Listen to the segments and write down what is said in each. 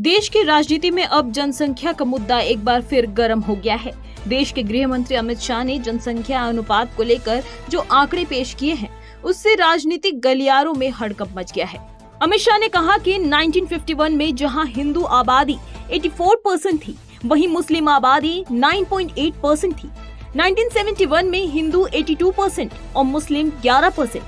देश की राजनीति में अब जनसंख्या का मुद्दा एक बार फिर गर्म हो गया है। देश के गृह मंत्री अमित शाह ने जनसंख्या अनुपात को लेकर जो आंकड़े पेश किए हैं, उससे राजनीतिक गलियारों में हड़कंप मच गया है। अमित शाह ने कहा कि 1951 में जहां हिंदू आबादी 84% थी, वहीं मुस्लिम आबादी 9.8% थी। 1971 में हिंदू 82% और मुस्लिम 11%।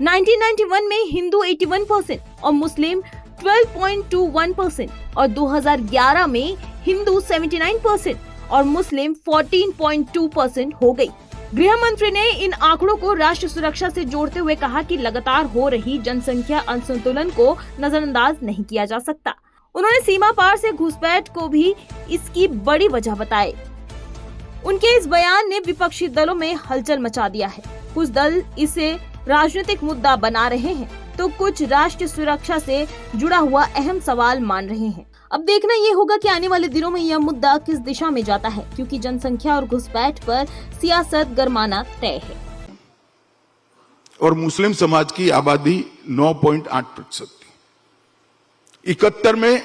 1991 में हिंदू 81% और मुस्लिम 12.21% और 2011 में हिंदू 79% और मुस्लिम 14.2% हो गई। गृह मंत्री ने इन आंकड़ों को राष्ट्र सुरक्षा से जोड़ते हुए कहा कि लगातार हो रही जनसंख्या असंतुलन को नजरअंदाज नहीं किया जा सकता। उन्होंने सीमा पार से घुसपैठ को भी इसकी बड़ी वजह बताई। उनके इस बयान ने विपक्षी दलों में हलचल मचा दिया है। कुछ दल इसे राजनीतिक मुद्दा बना रहे हैं, तो कुछ राष्ट्रीय सुरक्षा से जुड़ा हुआ अहम सवाल मान रहे हैं। अब देखना ये होगा कि आने वाले दिनों में यह मुद्दा किस दिशा में जाता है, क्योंकि जनसंख्या और घुसपैठ पर सियासत गरमाना तय है। और मुस्लिम समाज की आबादी 9.8% थी। 71 में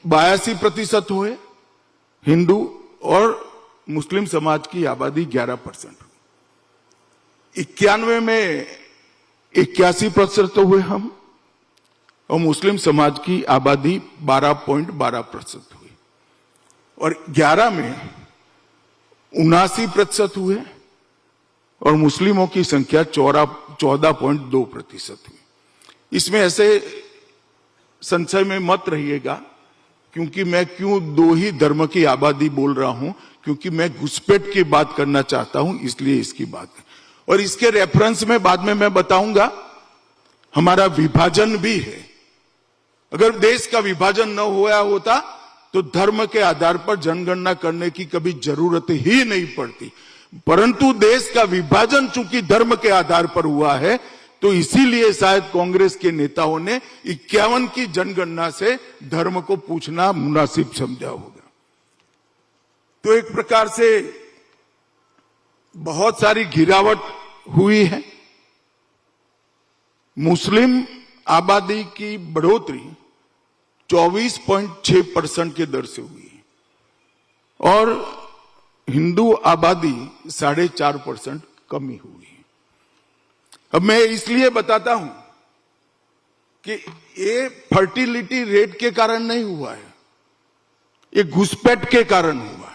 82% हुए हिंदू और मुस्लिम समाज की आबादी 11%। 91 में 81% हुए हम और मुस्लिम समाज की आबादी 12.12% हुई। और 11 में 79% हुए और मुस्लिमों की संख्या 14.2% हुई। इसमें ऐसे संशय में मत रहिएगा, क्योंकि मैं क्यों दो ही धर्म की आबादी बोल रहा हूं, क्योंकि मैं घुसपैठ की बात करना चाहता हूं, इसलिए इसकी बात है। और इसके रेफरेंस में बाद में मैं बताऊंगा, हमारा विभाजन भी है। अगर देश का विभाजन न हुआ होता तो धर्म के आधार पर जनगणना करने की कभी जरूरत ही नहीं पड़ती, परंतु देश का विभाजन चूंकि धर्म के आधार पर हुआ है, तो इसीलिए शायद कांग्रेस के नेताओं ने 51 की जनगणना से धर्म को पूछना मुनासिब समझा होगा। तो एक प्रकार से बहुत सारी गिरावट हुई है। मुस्लिम आबादी की बढ़ोतरी 24.6% के दर से हुई है और हिंदू आबादी 4.5% कमी हुई है। अब मैं इसलिए बताता हूं कि ये फर्टिलिटी रेट के कारण नहीं हुआ है, ये घुसपैठ के कारण हुआ है।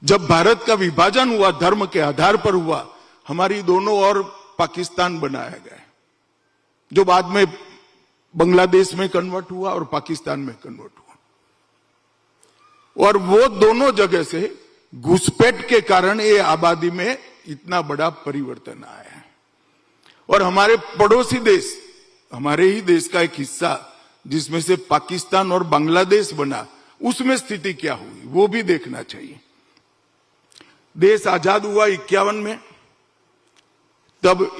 जब भारत का विभाजन हुआ, धर्म के आधार पर हुआ, हमारी दोनों ओर पाकिस्तान बनाया गया, जो बाद में बांग्लादेश में कन्वर्ट हुआ और पाकिस्तान में कन्वर्ट हुआ। और वो दोनों जगह से घुसपैठ के कारण ये आबादी में इतना बड़ा परिवर्तन आया है। और हमारे पड़ोसी देश, हमारे ही देश का एक हिस्सा जिसमें से पाकिस्तान और बांग्लादेश बना, उसमें स्थिति क्या हुई वो भी देखना चाहिए। देश आजाद हुआ 51 में, तब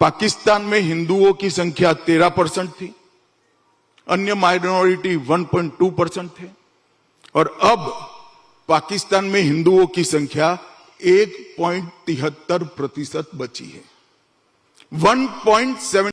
पाकिस्तान में हिंदुओं की संख्या 13% थी, अन्य माइनॉरिटी 1.2% थे, और अब पाकिस्तान में हिंदुओं की संख्या 1.73% बची है। 1.7